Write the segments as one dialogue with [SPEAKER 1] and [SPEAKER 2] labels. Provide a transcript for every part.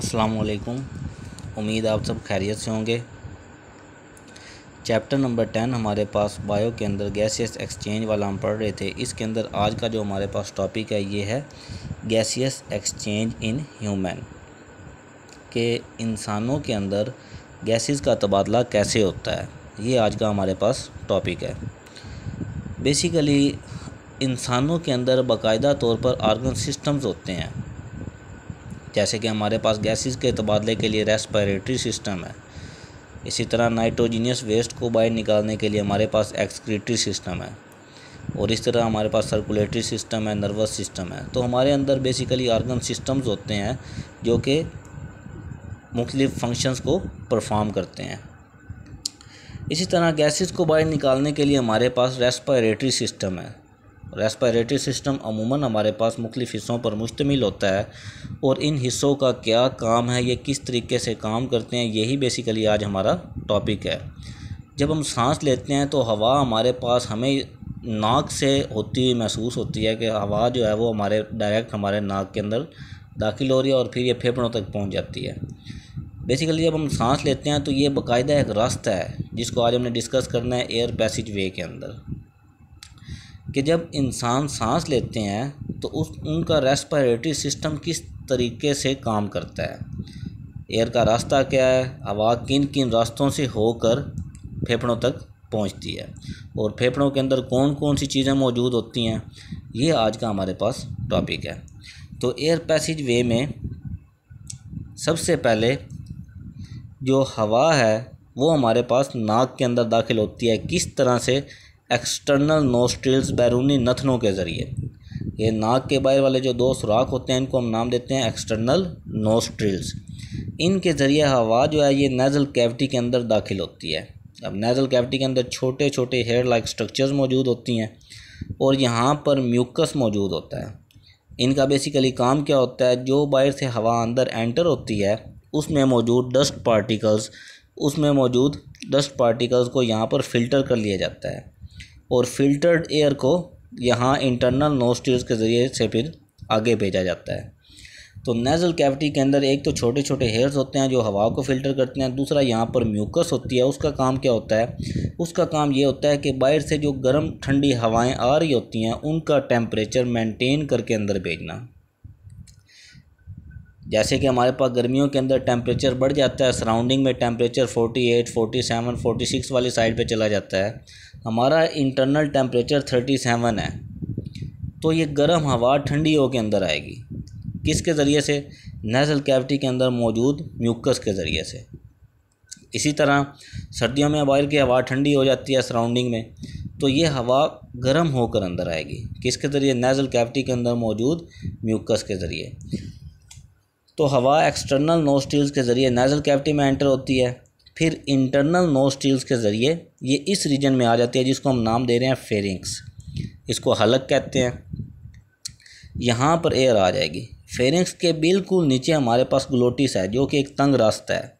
[SPEAKER 1] अस्सलाम वालेकुम। उम्मीद आप सब खैरियत से होंगे। चैप्टर नंबर 10 हमारे पास बायो के अंदर गैसियस एक्सचेंज वाला हम पढ़ रहे थे। इसके अंदर आज का जो हमारे पास टॉपिक है ये है गैसियस एक्सचेंज इन ह्यूमन, के इंसानों के अंदर गैसेस का तबादला कैसे होता है। ये आज का हमारे पास टॉपिक है। बेसिकली इंसानों के अंदर बाकायदा तौर पर ऑर्गन सिस्टम्स होते हैं, जैसे कि हमारे पास गैसेस के तबादले के लिए रेस्पिरेटरी सिस्टम है। इसी तरह नाइट्रोजीनियस वेस्ट को बाहर निकालने के लिए हमारे पास एक्सक्रीटरी सिस्टम है, और इस तरह हमारे पास सर्कुलेटरी सिस्टम है, नर्वस सिस्टम है। तो हमारे अंदर बेसिकली ऑर्गन सिस्टम्स होते हैं जो कि मुख्तलिफ़ फंक्शंस को परफॉर्म करते हैं। इसी तरह गैसेस को बाहर निकालने के लिए हमारे पास रेस्पिरेटरी सिस्टम है। रेस्पिरेटरी सिस्टम अमूमन हमारे पास मुख्तलिफ़ हिस्सों पर मुश्तमिल होता है, और इन हिस्सों का क्या काम है, ये किस तरीके से काम करते हैं, यही बेसिकली आज हमारा टॉपिक है। जब हम सांस लेते हैं तो हवा हमारे पास हमें नाक से होती हुई महसूस होती है कि हवा जो है वो हमारे डायरेक्ट हमारे नाक के अंदर दाखिल हो रही है और फिर ये फेफड़ों तक पहुंच जाती है। बेसिकली जब हम सांस लेते हैं तो ये बाकायदा एक रास्ता है जिसको आज हमने डिस्कस करना है एयर पैसेज वे के अंदर, कि जब इंसान सांस लेते हैं तो उनका रेस्पिरेटरी सिस्टम किस तरीके से काम करता है। एयर का रास्ता क्या है, हवा किन किन रास्तों से होकर फेफड़ों तक पहुंचती है, और फेफड़ों के अंदर कौन कौन सी चीज़ें मौजूद होती हैं, ये आज का हमारे पास टॉपिक है। तो एयर पैसेज वे में सबसे पहले जो हवा है वो हमारे पास नाक के अंदर दाखिल होती है। किस तरह से? एक्सटर्नल नोस्ट्रिल्स, बैरूनी नथनों के ज़रिए। ये नाक के बाहर वाले जो दो सुराख होते हैं इनको हम नाम देते हैं एक्सटर्नल नोस्ट्रिल्स। इनके ज़रिए हवा जो है ये नेज़ल कैविटी के अंदर दाखिल होती है। अब नेज़ल कैविटी के अंदर छोटे छोटे हेयर लाइक स्ट्रक्चर्स मौजूद होती हैं, और यहाँ पर म्यूकस मौजूद होता है। इनका बेसिकली काम क्या होता है, जो बाहर से हवा अंदर एंटर होती है उसमें मौजूद डस्ट पार्टिकल्स को यहाँ पर फ़िल्टर कर लिया जाता है, और फिल्टर्ड एयर को यहाँ इंटरनल नोस्ट्रिल्स के ज़रिए से फिर आगे भेजा जाता है। तो नेज़ल कैविटी के अंदर एक तो छोटे छोटे हेयर्स होते हैं जो हवा को फ़िल्टर करते हैं, दूसरा यहाँ पर म्यूकस होती है। उसका काम क्या होता है? उसका काम ये होता है कि बाहर से जो गर्म ठंडी हवाएं आ रही होती हैं उनका टेम्परेचर मेंटेन करके अंदर भेजना। जैसे कि हमारे पास गर्मियों के अंदर टेम्परेचर बढ़ जाता है, सराउंडिंग में टेम्परेचर 48, 47, 46 वाली साइड पे चला जाता है, हमारा इंटरनल टेम्परेचर 37 है। तो ये गर्म हवा ठंडी हो के अंदर आएगी। किसके ज़रिए से? नेज़ल कैविटी के अंदर मौजूद म्यूकस के ज़रिए से। इसी तरह सर्दियों में बाहर की हवा ठंडी हो जाती है सराउंडिंग में, तो ये हवा गर्म होकर अंदर आएगी। किसके ज़रिए? नेज़ल कैविटी के अंदर मौजूद म्यूकस के ज़रिए। तो हवा एक्सटर्नल नोस्ट्रिल्स के ज़रिए नेज़ल कैविटी में एंटर होती है, फिर इंटरनल नोस्ट्रिल्स के ज़रिए ये इस रीजन में आ जाती है जिसको हम नाम दे रहे हैं फेरिंक्स। इसको हलक कहते हैं। यहाँ पर एयर आ जाएगी। फेरिंक्स के बिल्कुल नीचे हमारे पास ग्लोटिस है जो कि एक तंग रास्ता है,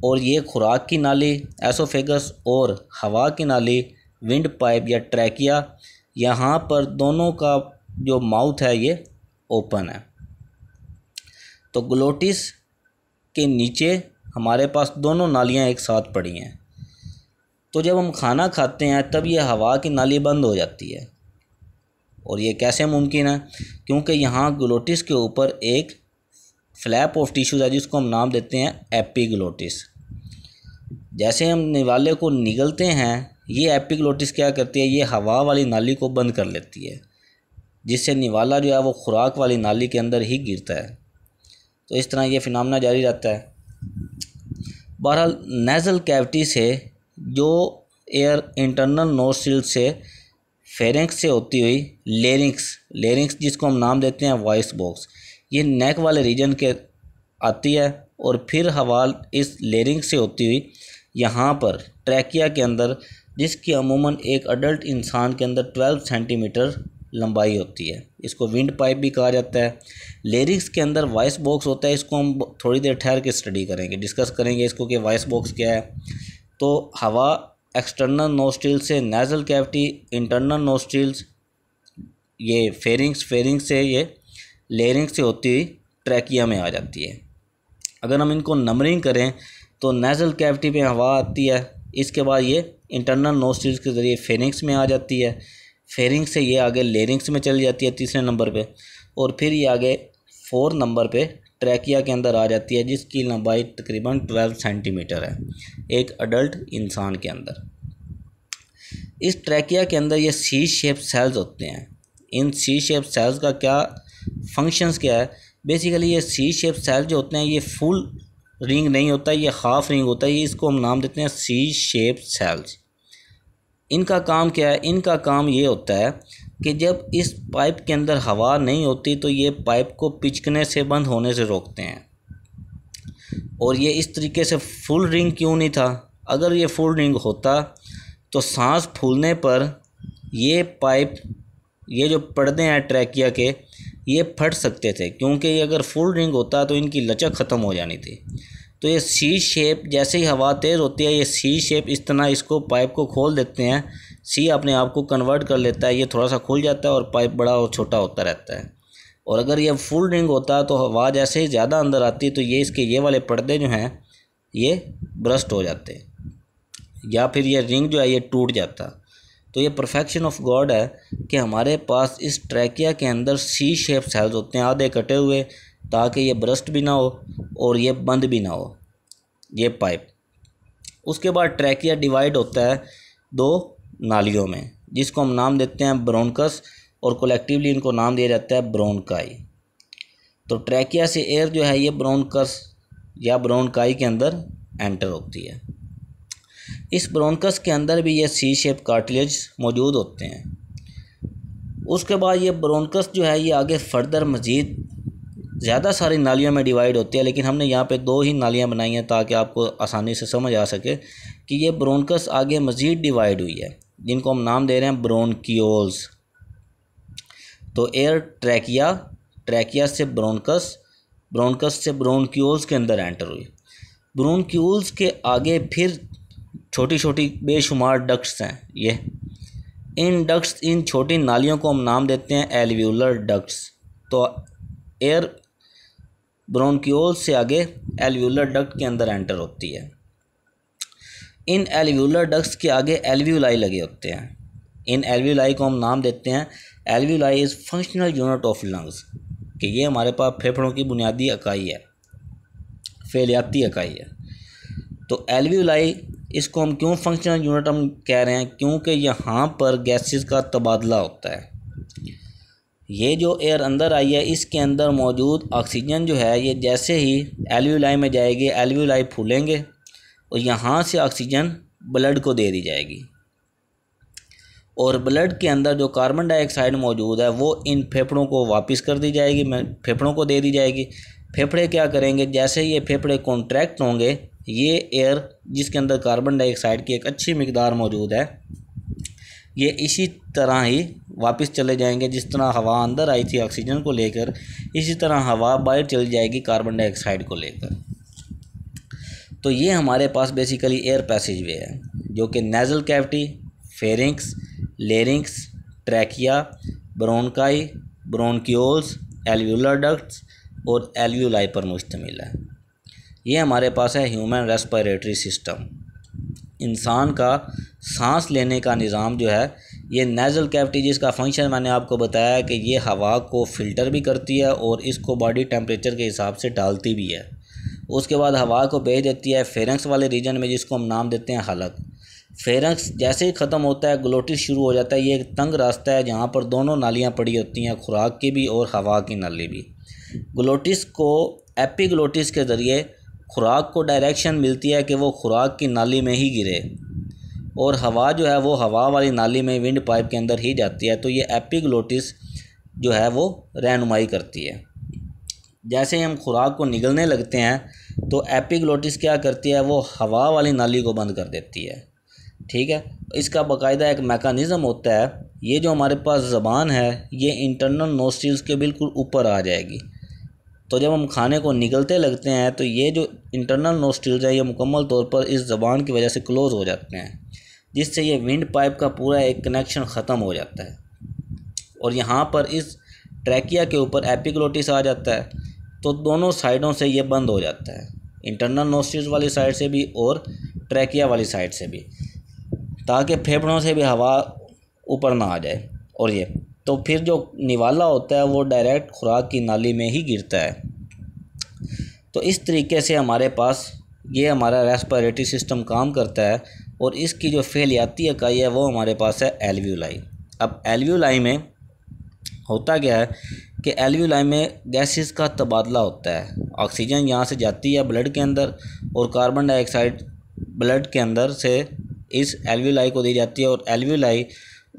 [SPEAKER 1] और ये खुराक की नाली एसोफेगस और हवा की नाली विंड पाइप या ट्रैकिया, यहाँ पर दोनों का जो माउथ है ये ओपन है। तो ग्लोटिस के नीचे हमारे पास दोनों नालियाँ एक साथ पड़ी हैं। तो जब हम खाना खाते हैं तब ये हवा की नाली बंद हो जाती है, और ये कैसे मुमकिन है? क्योंकि यहाँ ग्लोटिस के ऊपर एक फ्लैप ऑफ टिश्यूज़ है जिसको हम नाम देते हैं एपिग्लोटिस। जैसे हम निवाले को निगलते हैं, ये एपिग्लोटिस क्या करती है, ये हवा वाली नाली को बंद कर लेती है, जिससे निवाला जो है वो खुराक वाली नाली के अंदर ही गिरता है। तो इस तरह ये फिनोमेना जारी रहता है। बहरहाल नेज़ल कैविटी से जो एयर इंटरनल नोस्ट्रिल से फेरिंक्स से होती हुई लेरिंक्स जिसको हम नाम देते हैं वॉइस बॉक्स, ये नेक वाले रीजन के आती है, और फिर हवा इस लेरिंक्स से होती हुई यहाँ पर ट्रैकिया के अंदर, जिसकी अमूमन एक अडल्ट इंसान के अंदर 12 सेंटीमीटर लंबाई होती है। इसको विंड पाइप भी कहा जाता है। लेरिक्स के अंदर वॉइस बॉक्स होता है। इसको हम थोड़ी देर ठहर के स्टडी करेंगे, डिस्कस करेंगे इसको कि वॉइस बॉक्स क्या है। तो हवा एक्सटर्नल नोस्ट्रिल से नेज़ल कैविटी, इंटरनल नोस्ट्रिल्स, ये फेरिंक्स से ये लेरिंक्स से होती हुई ट्रैकिया में आ जाती है। अगर हम इनको नंबरिंग करें तो नेज़ल कैविटी पे हवा आती है, इसके बाद ये इंटरनल नोस्ट्रिल्स के ज़रिए फेरिंग्स में आ जाती है, फेरिंग्स से ये आगे लेरिंग्स में चली जाती है तीसरे नंबर पे, और फिर ये आगे 4 नंबर पे ट्रैकिया के अंदर आ जाती है, जिसकी लंबाई तकरीबन 12 सेंटीमीटर है एक अडल्ट इंसान के अंदर। इस ट्रैकिया के अंदर ये सी शेप सेल्स होते हैं। इन सी शेप सेल्स का क्या फंक्शंस क्या है? बेसिकली ये सी शेप सेल जो होते हैं ये फुल रिंग नहीं होता, ये हाफ रिंग होता है, ये इसको हम नाम देते हैं सी शेप सेल्स। इनका काम क्या है? इनका काम ये होता है कि जब इस पाइप के अंदर हवा नहीं होती तो ये पाइप को पिचकने से, बंद होने से रोकते हैं। और ये इस तरीके से फुल रिंग क्यों नहीं था? अगर ये फुल रिंग होता तो सांस फूलने पर ये पाइप, ये जो पर्दे हैं ट्रैकिया के, ये फट सकते थे, क्योंकि ये अगर फुल रिंग होता तो इनकी लचक ख़त्म हो जानी थी। तो ये सी शेप, जैसे ही हवा तेज़ होती है ये सी शेप इस तरह इसको पाइप को खोल देते हैं, सी अपने आप को कन्वर्ट कर लेता है, ये थोड़ा सा खुल जाता है और पाइप बड़ा और छोटा होता रहता है। और अगर ये फुल रिंग होता तो हवा जैसे ही ज़्यादा अंदर आती तो ये इसके ये वाले पर्दे जो हैं ये ब्रस्ट हो जाते, या फिर ये रिंग जो है ये टूट जाता। तो ये परफेक्शन ऑफ गॉड है कि हमारे पास इस ट्रैकिया के अंदर सी शेप सेल्स होते हैं, आधे कटे हुए, ताकि ये ब्रस्ट भी ना हो और ये बंद भी ना हो ये पाइप। उसके बाद ट्रैकिया डिवाइड होता है 2 नालियों में, जिसको हम नाम देते हैं ब्रोंकस, और कलेक्टिवली इनको नाम दिया जाता है ब्रोंकाई। तो ट्रैकिया से एयर जो है ये ब्रोंकस या ब्रोंकाई के अंदर एंटर होती है। इस ब्रोंकस के अंदर भी ये सी शेप कार्टिलेज मौजूद होते हैं। उसके बाद ये ब्रोंकस जो है ये आगे फर्दर मज़ीद ज़्यादा सारी नालियों में डिवाइड होती है, लेकिन हमने यहाँ पे 2 ही नालियाँ बनाई हैं ताकि आपको आसानी से समझ आ सके कि ये ब्रोंकस आगे मज़ीद डिवाइड हुई है, जिनको हम नाम दे रहे हैं ब्रोंकियोल्स। तो एयर ट्रैकिया, ट्रैकिया से ब्रोंकस, ब्रोंकस से ब्रोंकियोल्स के अंदर एंटर हुई। ब्रोंकियोल्स के आगे फिर छोटी छोटी बेशुमार डक्ट्स हैं। ये इन डक्ट्स, इन छोटी नालियों को हम नाम देते हैं एल्वियोलर डक्ट्स। तो एयर ब्रोंकियोल्स से आगे एल्वियोलर डक्ट के अंदर एंटर होती है। इन एल्वियोलर डक्ट्स के आगे एल्वियोलाई लगे होते हैं। इन एल्वियोलाई को हम नाम देते हैं, alveoli is functional unit of lungs, कि ये हमारे पास फेफड़ों की बुनियादी इकाई है, फैलियाती इकाई है। तो एल्वियोलाई, इसको हम क्यों फंक्शनल यूनिट हम कह रहे हैं? क्योंकि यहाँ पर गैसेस का तबादला होता है। ये जो एयर अंदर आई है इसके अंदर मौजूद ऑक्सीजन जो है ये जैसे ही एल्वियोलाई में जाएगी, एल्वियोलाई फूलेंगे और यहाँ से ऑक्सीजन ब्लड को दे दी जाएगी, और ब्लड के अंदर जो कार्बन डाइऑक्साइड मौजूद है वो इन फेफड़ों को वापस कर दी जाएगी, फेफड़ों को दे दी जाएगी। फेफड़े क्या करेंगे? जैसे ये फेफड़े कॉन्ट्रैक्ट होंगे, ये एयर जिसके अंदर कार्बन डाइऑक्साइड की एक अच्छी मिकदार मौजूद है, ये इसी तरह ही वापस चले जाएंगे। जिस तरह हवा अंदर आई थी ऑक्सीजन को लेकर, इसी तरह हवा बाहर चली जाएगी कार्बन डाइऑक्साइड को लेकर। तो ये हमारे पास बेसिकली एयर पैसेज वे है, जो कि nasal cavity, pharynx, larynx, trachea, bronchi, bronchioles, alveolar ducts और एल्वियोलाई पर मुश्तमिल है। ये हमारे पास है ह्यूमन रेस्पिरेटरी सिस्टम। इंसान का सांस लेने का निज़ाम जो है ये नेज़ल कैविटी, जिसका फंक्शन मैंने आपको बताया कि ये हवा को फ़िल्टर भी करती है और इसको बॉडी टेम्परेचर के हिसाब से डालती भी है। उसके बाद हवा को भेज देती है फेरेंक्स वाले रीजन में, जिसको हम नाम देते हैं हलक। फेरेंक्स जैसे ही ख़त्म होता है ग्लोटिस शुरू हो जाता है। ये एक तंग रास्ता है जहाँ पर दोनों नालियाँ पड़ी होती हैं, खुराक की भी और हवा की नाली भी। ग्लोटिस को एपिग्लोटिस के ज़रिए खुराक को डायरेक्शन मिलती है कि वो खुराक की नाली में ही गिरे, और हवा जो है वो हवा वाली नाली में विंड पाइप के अंदर ही जाती है। तो ये एपिग्लोटिस जो है वो रहनुमाई करती है। जैसे ही हम खुराक को निगलने लगते हैं तो एपिग्लोटिस क्या करती है? वो हवा वाली नाली को बंद कर देती है। ठीक है, इसका बाकायदा एक मैकानिज़म होता है। ये जो हमारे पास ज़बान है ये इंटरनल नोस्ट्रिल्स के बिल्कुल ऊपर आ जाएगी। तो जब हम खाने को निगलते लगते हैं तो ये जो इंटरनल नोस्ट्रिल्स है ये मुकम्मल तौर पर इस ज़बान की वजह से क्लोज़ हो जाते हैं, जिससे ये विंड पाइप का पूरा एक कनेक्शन ख़त्म हो जाता है। और यहाँ पर इस ट्रैकिया के ऊपर एपिग्लोटिस आ जाता है। तो दोनों साइडों से ये बंद हो जाता है, इंटरनल नोस्ट्रिल्स वाली साइड से भी और ट्रैकिया वाली साइड से भी, ताकि फेफड़ों से भी हवा ऊपर ना आ जाए। और ये तो फिर जो निवाला होता है वो डायरेक्ट खुराक की नाली में ही गिरता है। तो इस तरीके से हमारे पास ये हमारा रेस्पिरेटरी सिस्टम काम करता है। और इसकी जो फैलियाती इकाई है वो हमारे पास है एल्वियोलाई। अब एल्वियोलाई में होता क्या है कि एल्वियोलाई में गैसेस का तबादला होता है। ऑक्सीजन यहाँ से जाती है ब्लड के अंदर और कार्बन डाइऑक्साइड ब्लड के अंदर से इस एल्वियोलाई को दी जाती है, और एल्वियोलाई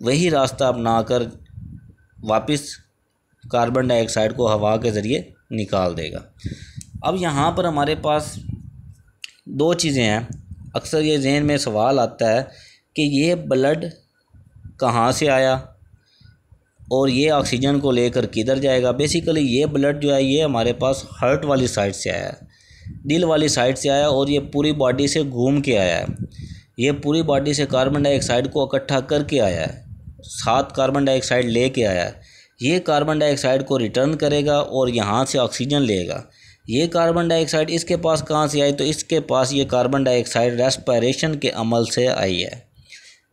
[SPEAKER 1] वही रास्ता अपनाकर वापस कार्बन डाइऑक्साइड को हवा के ज़रिए निकाल देगा। अब यहाँ पर हमारे पास दो चीज़ें हैं। अक्सर ये जहन में सवाल आता है कि ये ब्लड कहाँ से आया और ये ऑक्सीजन को लेकर किधर जाएगा। बेसिकली ये ब्लड जो है ये हमारे पास हार्ट वाली साइड से आया है, दिल वाली साइड से आया, और ये पूरी बॉडी से घूम के आया है। ये पूरी बॉडी से कार्बन डाइऑक्साइड को इकट्ठा करके आया है, साथ कार्बन डाइऑक्साइड ले कर आया है। ये कार्बन डाइऑक्साइड को रिटर्न करेगा और यहाँ से ऑक्सीजन लेगा। ये कार्बन डाइऑक्साइड इसके पास कहाँ से आई, तो इसके पास ये कार्बन डाइऑक्साइड रेस्पिरेशन के अमल से आई है।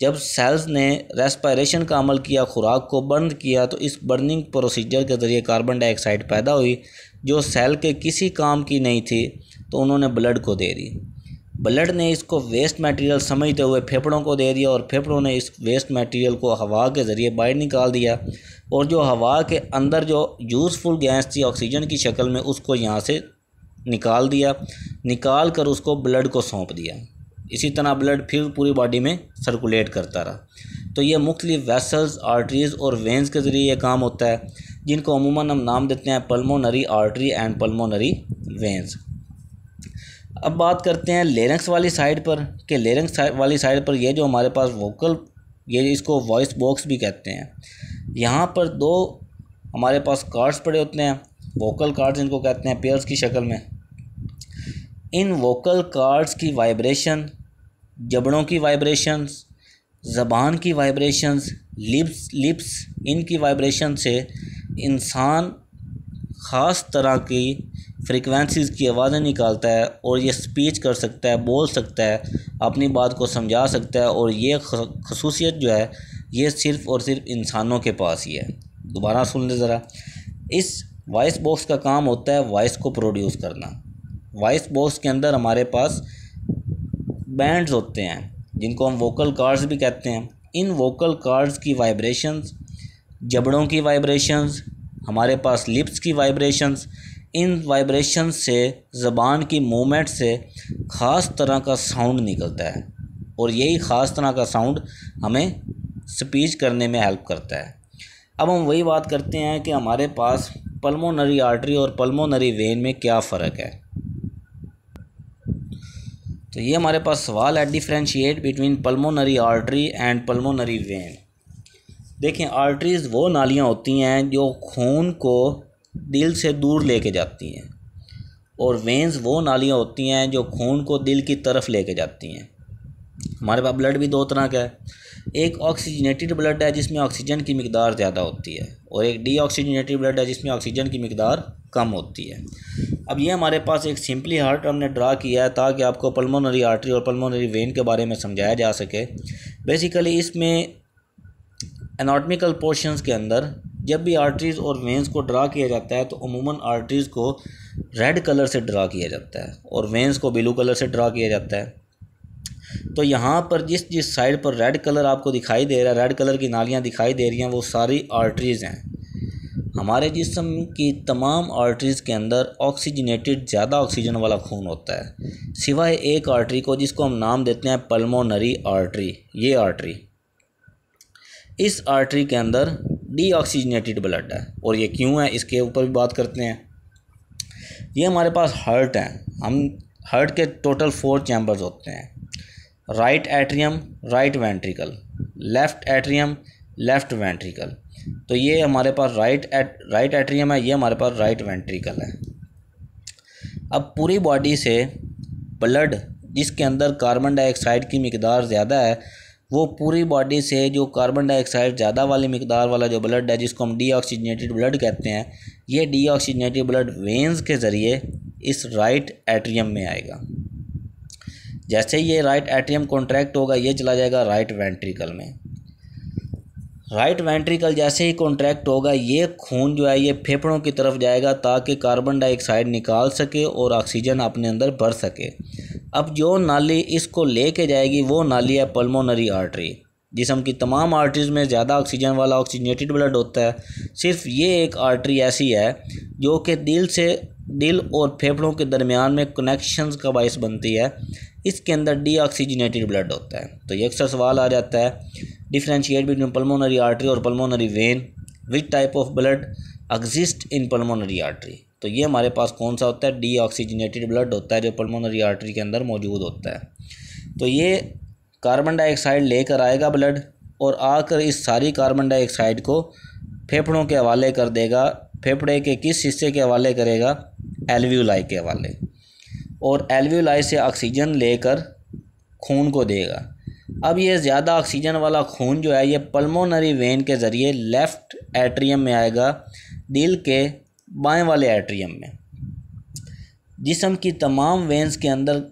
[SPEAKER 1] जब सेल्स ने रेस्पिरेशन का अमल किया, खुराक को बर्न किया, तो इस बर्निंग प्रोसीजर के ज़रिए कार्बन डाइऑक्साइड पैदा हुई जो सेल के किसी काम की नहीं थी, तो उन्होंने ब्लड को दे दी। ब्लड ने इसको वेस्ट मटेरियल समझते हुए फेफड़ों को दे दिया, और फेफड़ों ने इस वेस्ट मटेरियल को हवा के ज़रिए बाहर निकाल दिया, और जो हवा के अंदर जो यूज़फुल गैस थी ऑक्सीजन की शक्ल में, उसको यहाँ से निकाल दिया, निकाल कर उसको ब्लड को सौंप दिया। इसी तरह ब्लड फिर पूरी बॉडी में सर्कुलेट करता रहा। तो ये मुख्तलिफ वेसल्स, आर्टरीज़ और वेंस के ज़रिए ये काम होता है, जिनको अमूमन हम नाम देते हैं pulmonary artery and pulmonary veins. अब बात करते हैं लेरिंक्स वाली साइड पर, कि लेरिंक्स वाली साइड पर ये जो हमारे पास वोकल, ये इसको वॉइस बॉक्स भी कहते हैं, यहाँ पर दो हमारे पास कार्ड्स पड़े होते हैं, वोकल कार्ड्स इनको कहते हैं, पेयर्स की शक्ल में। इन वोकल कार्ड्स की वाइब्रेशन, जबड़ों की वाइब्रेशंस, ज़बान की वाइब्रेशंस, लिप्स इनकी वाइब्रेशन से इंसान ख़ास तरह की फ्रीक्वेंसीज़ की आवाज़ें निकालता है, और ये स्पीच कर सकता है, बोल सकता है, अपनी बात को समझा सकता है। और ये खसूसियत जो है ये सिर्फ़ और सिर्फ इंसानों के पास ही है। दोबारा सुन ले ज़रा। इस वॉइस बॉक्स का काम होता है वॉइस को प्रोड्यूस करना। वॉइस बॉक्स के अंदर हमारे पास बैंड्स होते हैं जिनको हम वोकल कार्ड्स भी कहते हैं। इन वोकल कार्ड्स की वाइब्रेशंस, जबड़ों की वाइब्रेशंस, हमारे पास लिप्स की वाइब्रेशंस, इन वाइब्रेशंस से, ज़बान की मूवमेंट से ख़ास तरह का साउंड निकलता है, और यही ख़ास तरह का साउंड हमें स्पीच करने में हेल्प करता है। अब हम वही बात करते हैं कि हमारे पास पल्मोनरी आर्टरी और पल्मोनरी वेन में क्या फ़र्क है। तो ये हमारे पास सवाल है, differentiate between pulmonary artery and pulmonary vein. देखें, आर्टरीज़ वो नालियाँ होती हैं जो खून को दिल से दूर लेके जाती हैं, और वेन्स वो नालियाँ होती हैं जो खून को दिल की तरफ लेके जाती हैं। हमारे पास ब्लड भी दो तरह का है, एक ऑक्सीजनेटेड ब्लड है जिसमें ऑक्सीजन की मिकदार ज़्यादा होती है, और एक डीऑक्सीजनेटेड ब्लड है जिसमें ऑक्सीजन की मिकदार कम होती है। अब ये हमारे पास एक सिंपली हार्ट हमने ड्रा किया है ताकि आपको पल्मोनरी आर्टरी और पल्मोनरी वेन के बारे में समझाया जा सके। बेसिकली इसमें एनाटॉमिकल पोर्शंस के अंदर जब भी आर्टरीज़ और वेंस को ड्रा किया जाता है तो अमूमन आर्टरीज़ को रेड कलर से ड्रा किया जाता है और वेंस को ब्लू कलर से ड्रा किया जाता है। तो यहाँ पर जिस जिस साइड पर रेड कलर आपको दिखाई दे रहा है, रेड कलर की नालियाँ दिखाई दे रही हैं, वो सारी आर्टरीज़ हैं। हमारे जिस्म की तमाम आर्टरीज़ के अंदर ऑक्सीजनेटेड ज़्यादा ऑक्सीजन वाला खून होता है, सिवाय एक आर्टरी को जिसको हम नाम देते हैं पल्मोनरी आर्टरी। ये आर्टरी, इस आर्टरी के अंदर डीऑक्सीजनेटेड ब्लड है, और ये क्यों है इसके ऊपर भी बात करते हैं। ये हमारे पास हार्ट है, हम हार्ट के टोटल 4 चैम्बर्स होते हैं, right atrium, right ventricle, left atrium, left ventricle. तो ये हमारे पास राइट एट्रियम है, ये हमारे पास राइट वेंट्रिकल है। अब पूरी बॉडी से ब्लड जिसके अंदर कार्बन डाइऑक्साइड की मिकदार ज़्यादा है, वो पूरी बॉडी से जो कार्बन डाइऑक्साइड ज़्यादा वाली मिकदार वाला जो ब्लड है जिसको हम डीऑक्सीजनेटेड ब्लड कहते हैं, ये डीऑक्सीजनेटेड ब्लड वेंस के ज़रिए इस राइट एट्रियम में आएगा। जैसे ये राइट एट्रियम कॉन्ट्रैक्ट होगा ये चला जाएगा राइट वेंट्रिकल में। राइट वेंट्रिकल जैसे ही कॉन्ट्रैक्ट होगा ये खून जो है ये फेफड़ों की तरफ जाएगा ताकि कार्बन डाइऑक्साइड निकाल सके और ऑक्सीजन अपने अंदर भर सके। अब जो नाली इसको लेके जाएगी वो नाली है पल्मोनरी आर्टरी। जिस्म की तमाम आर्टरीज में ज़्यादा ऑक्सीजन वाला ऑक्सीजनेटेड ब्लड होता है, सिर्फ ये एक आर्टरी ऐसी है जो कि दिल और फेफड़ों के दरमियान में कनेक्शंस का बायस बनती है। इसके अंदर डीऑक्सीजनेटेड ब्लड होता है। तो ये अक्सर सवाल आ जाता है, डिफ्रेंशिएट बिटवीन पल्मोनरी आर्टरी और pulmonary vein, which type of blood exist in pulmonary artery. तो ये हमारे पास कौन सा होता है, डीऑक्सीजनेटेड ब्लड होता है जो पल्मोनरी आर्टरी के अंदर मौजूद होता है। तो ये कार्बन डाइऑक्साइड लेकर आएगा ब्लड और आकर इस सारी कार्बन डाइऑक्साइड को फेफड़ों के हवाले कर देगा। फेफड़े के किस हिस्से के हवाले करेगा, एल्वियोलाई के हवाले, और एल्वियोलाई से ऑक्सीजन लेकर खून को देगा। अब ये ज़्यादा ऑक्सीजन वाला खून जो है ये पल्मोनरी वेन के ज़रिए लेफ़्ट एट्रियम में आएगा, दिल के बाएं वाले एट्रियम में। जिस्म की तमाम वेन्स के अंदर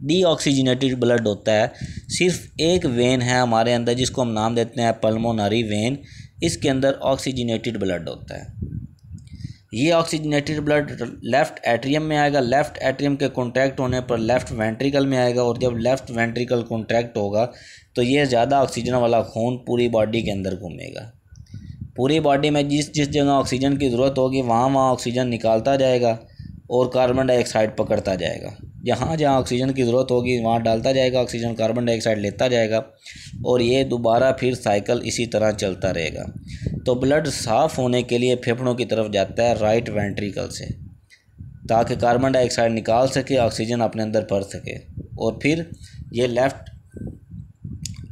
[SPEAKER 1] डीऑक्सीजनेटेड ब्लड होता है, सिर्फ एक वेन है हमारे अंदर जिसको हम नाम देते हैं पल्मोनरी वेन, इसके अंदर ऑक्सीजनेटेड ब्लड होता है। ये ऑक्सीजनेटेड ब्लड लेफ़्ट एट्रियम में आएगा, लेफ़्ट एट्रियम के कॉन्ट्रैक्ट होने पर लेफ़्ट वेंट्रिकल में आएगा, और जब लेफ़्ट वेंट्रिकल कॉन्ट्रैक्ट होगा तो ये ज़्यादा ऑक्सीजन वाला खून पूरी बॉडी के अंदर घूमेगा। पूरी बॉडी में जिस जगह ऑक्सीजन की ज़रूरत होगी वहाँ ऑक्सीजन निकालता जाएगा और कार्बन डाइऑक्साइड पकड़ता जाएगा। जहाँ जहाँ ऑक्सीजन की ज़रूरत होगी वहाँ डालता जाएगा ऑक्सीजन, कार्बन डाइऑक्साइड लेता जाएगा, और ये दोबारा फिर साइकिल इसी तरह चलता रहेगा। तो ब्लड साफ़ होने के लिए फेफड़ों की तरफ जाता है राइट वेंट्रिकल से, ताकि कार्बन डाइऑक्साइड निकाल सके, ऑक्सीजन अपने अंदर भर सके, और फिर ये लेफ़्ट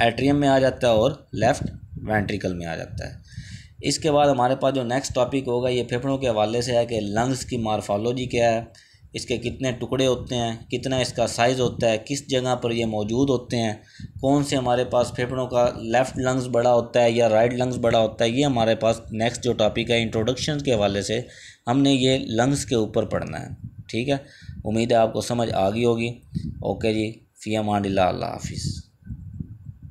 [SPEAKER 1] एट्रियम में आ जाता है और लेफ़्ट वेंट्रिकल में आ जाता है। इसके बाद हमारे पास जो नेक्स्ट टॉपिक होगा ये फेफड़ों के हवाले से है कि लंग्स की मार्फोलॉजी क्या है, इसके कितने टुकड़े होते हैं, कितना इसका साइज़ होता है, किस जगह पर ये मौजूद होते हैं, कौन से हमारे पास फेफड़ों का लेफ़्ट लंग्स बड़ा होता है या राइट लंग्स बड़ा होता है, ये हमारे पास नेक्स्ट जो टॉपिक है इंट्रोडक्शन के हवाले से हमने ये लंग्स के ऊपर पढ़ना है। ठीक है, उम्मीद है आपको समझ आ गई होगी। ओके जी, फ़ी अमान अल्लाह, अल्लाह हाफिज़।